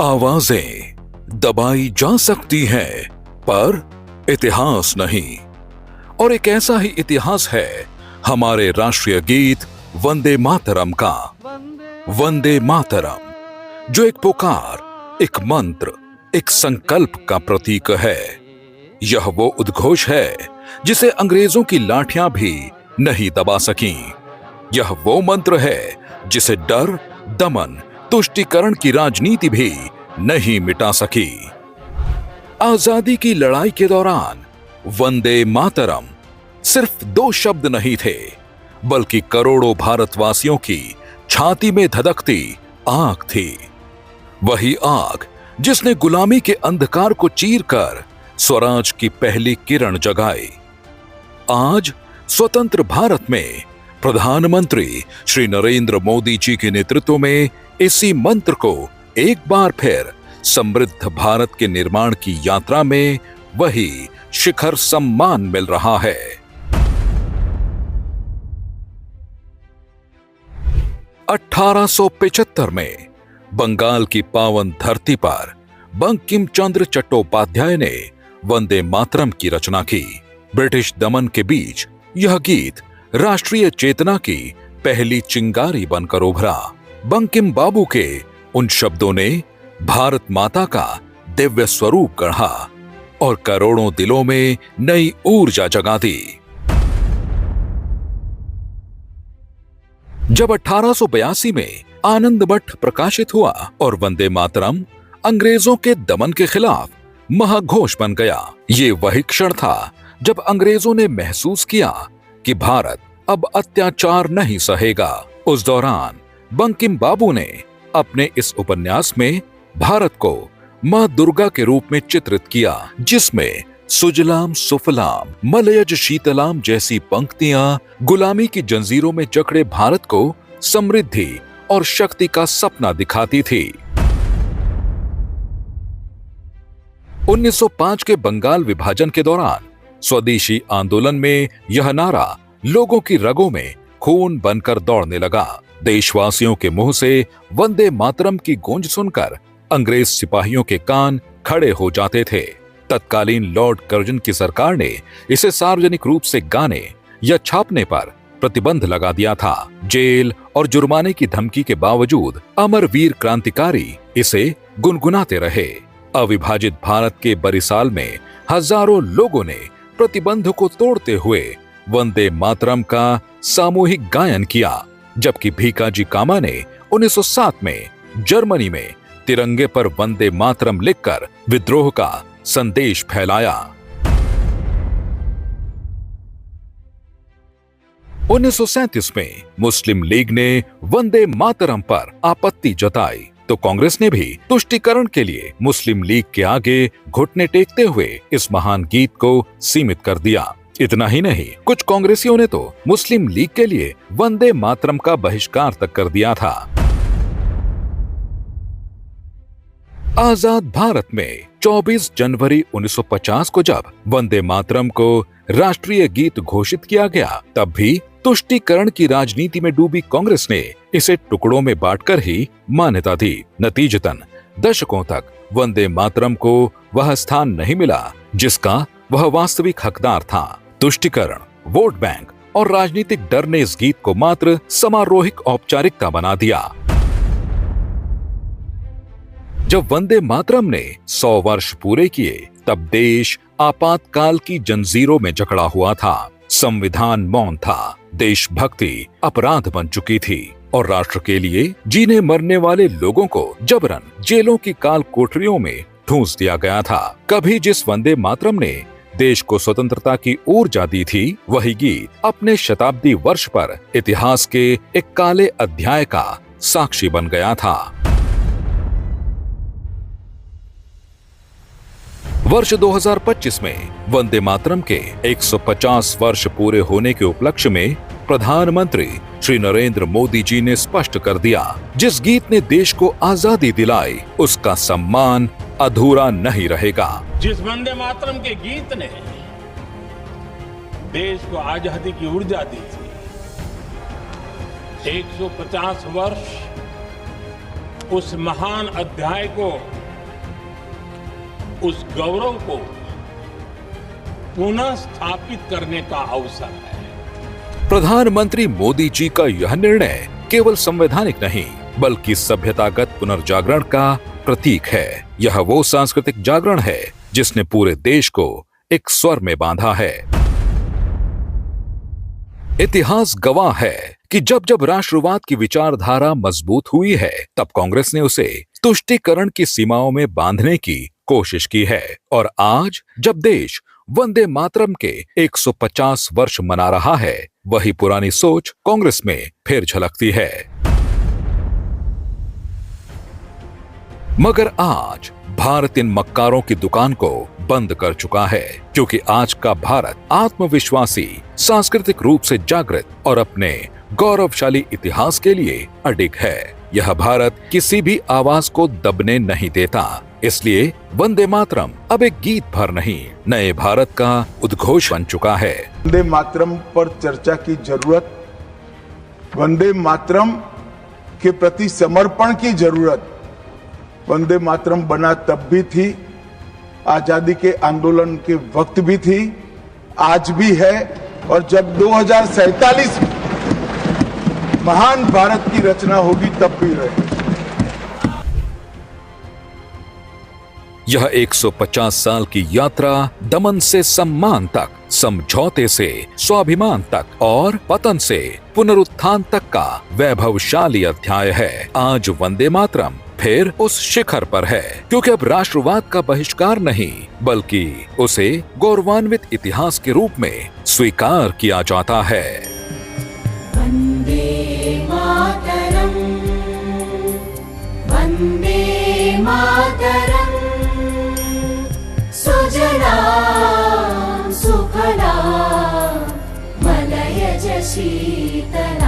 आवाजें दबाई जा सकती हैं, पर इतिहास नहीं। और एक ऐसा ही इतिहास है हमारे राष्ट्रीय गीत वंदे मातरम का। वंदे मातरम, जो एक पुकार, एक मंत्र, एक संकल्प का प्रतीक है। यह वो उद्घोष है जिसे अंग्रेजों की लाठियां भी नहीं दबा सकीं। यह वो मंत्र है जिसे डर, दमन, तुष्टीकरण की राजनीति भी नहीं मिटा सकी। आजादी की लड़ाई के दौरान वंदे मातरम सिर्फ दो शब्द नहीं थे, बल्कि करोड़ों भारतवासियों की छाती में धधकती आग थी। वही आग जिसने गुलामी के अंधकार को चीरकर स्वराज की पहली किरण जगाई। आज स्वतंत्र भारत में प्रधानमंत्री श्री नरेंद्र मोदी जी के नेतृत्व में इसी मंत्र को एक बार फिर समृद्ध भारत के निर्माण की यात्रा में वही शिखर सम्मान मिल रहा है। (1875) में बंगाल की पावन धरती पर बंकिम चंद्र चट्टोपाध्याय ने वंदे मातरम की रचना की। ब्रिटिश दमन के बीच यह गीत राष्ट्रीय चेतना की पहली चिंगारी बनकर उभरा। बंकिम बाबू के उन शब्दों ने भारत माता का दिव्य स्वरूप गढ़ा और करोड़ों दिलों में नई ऊर्जा जगा दी। जब 1882 में आनंद मठ प्रकाशित हुआ और वंदे मातरम अंग्रेजों के दमन के खिलाफ महाघोष बन गया, ये वही क्षण था जब अंग्रेजों ने महसूस किया कि भारत अब अत्याचार नहीं सहेगा। उस दौरान बंकिम बाबू ने अपने इस उपन्यास में भारत को मां दुर्गा के रूप में चित्रित किया, जिसमें सुजलाम सुफलाम मलयज शीतलाम जैसी पंक्तियां गुलामी की जंजीरों में जकड़े भारत को समृद्धि और शक्ति का सपना दिखाती थी। 1905 के बंगाल विभाजन के दौरान स्वदेशी आंदोलन में यह नारा लोगों की रगों में खून बनकर दौड़ने लगा। देशवासियों के मुंह से वंदे मातरम की गूंज सुनकर अंग्रेज सिपाहियों के कान खड़े हो जाते थे। तत्कालीन लॉर्ड कर्जन की सरकार ने इसे सार्वजनिक रूप से गाने या छापने पर प्रतिबंध लगा दिया था। जेल और जुर्माने की धमकी के बावजूद अमरवीर क्रांतिकारी इसे गुनगुनाते रहे। अविभाजित भारत के बरिसाल में हजारों लोगों ने प्रतिबंध को तोड़ते हुए वंदे मातरम का सामूहिक गायन किया, जबकि भीकाजी कामा ने 1907 में जर्मनी में तिरंगे पर वंदे मातरम लिखकर विद्रोह का संदेश फैलाया। 1937 में मुस्लिम लीग ने वंदे मातरम पर आपत्ति जताई तो कांग्रेस ने भी तुष्टीकरण के लिए मुस्लिम लीग के आगे घुटने टेकते हुए इस महान गीत को सीमित कर दिया। इतना ही नहीं, कुछ कांग्रेसियों ने तो मुस्लिम लीग के लिए वंदे मातरम का बहिष्कार तक कर दिया था। आजाद भारत में 24 जनवरी 1950 को जब वंदे मातरम को राष्ट्रीय गीत घोषित किया गया, तब भी तुष्टीकरण की राजनीति में डूबी कांग्रेस ने इसे टुकड़ों में बांटकर ही मान्यता दी। नतीजतन दशकों तक वंदे मातरम को वह स्थान नहीं मिला जिसका वह वास्तविक हकदार था। तुष्टीकरण, वोट बैंक और राजनीतिक डर ने इस गीत को मात्र समारोहिक औपचारिकता बना दिया। जब वंदे मातरम ने 100 वर्ष पूरे किए, तब देश आपातकाल की जंजीरों में जकड़ा हुआ था। संविधान मौन था, देशभक्ति अपराध बन चुकी थी और राष्ट्र के लिए जीने मरने वाले लोगों को जबरन जेलों की काल कोठरियों में ठूंस दिया गया था। कभी जिस वंदे मातरम ने देश को स्वतंत्रता की ऊर्जा दी थी, वही गीत अपने शताब्दी वर्ष पर इतिहास के एक काले अध्याय का साक्षी बन गया था। वर्ष 2025 में वंदे मातरम के 150 वर्ष पूरे होने के उपलक्ष्य में प्रधानमंत्री श्री नरेंद्र मोदी जी ने स्पष्ट कर दिया, जिस गीत ने देश को आजादी दिलाई, उसका सम्मान अधूरा नहीं रहेगा। जिस वंदे मातरम के गीत ने देश को आजादी की ऊर्जा दी थी, 150 वर्ष उस महान अध्याय को, उस गौरव को पुनः स्थापित करने का अवसर है। प्रधानमंत्री मोदी जी का यह निर्णय केवल संवैधानिक नहीं बल्कि सभ्यतागत पुनर्जागरण का प्रतीक है। यह वो सांस्कृतिक जागरण है जिसने पूरे देश को एक स्वर में बांधा है। इतिहास गवाह है कि जब जब राष्ट्रवाद की विचारधारा मजबूत हुई है तब कांग्रेस ने उसे तुष्टीकरण की सीमाओं में बांधने की कोशिश की है। और आज जब देश वंदे मातरम के 150 वर्ष मना रहा है, वही पुरानी सोच कांग्रेस में फिर झलकती है। मगर आज भारत इन मक्कारों की दुकान को बंद कर चुका है, क्योंकि आज का भारत आत्मविश्वासी, सांस्कृतिक रूप से जागृत और अपने गौरवशाली इतिहास के लिए अडिग है। यह भारत किसी भी आवाज को दबने नहीं देता। इसलिए वंदे मातरम अब एक गीत भर नहीं, नए भारत का उद्घोष बन चुका है। वंदे मातरम पर चर्चा की जरूरत, वंदे मातरम के प्रति समर्पण की जरूरत वंदे मातरम बना तब भी थी, आजादी के आंदोलन के वक्त भी थी, आज भी है, और जब 2047 महान भारत की रचना होगी तब भी रहे। यह 150 साल की यात्रा दमन से सम्मान तक, समझौते से स्वाभिमान तक और पतन से पुनरुत्थान तक का वैभवशाली अध्याय है। आज वंदे मातरम फिर उस शिखर पर है, क्योंकि अब राष्ट्रवाद का बहिष्कार नहीं बल्कि उसे गौरवान्वित इतिहास के रूप में स्वीकार किया जाता है। वंदे मातरम, वंदे मातरम, सुजला सुफला मलयज शीतला।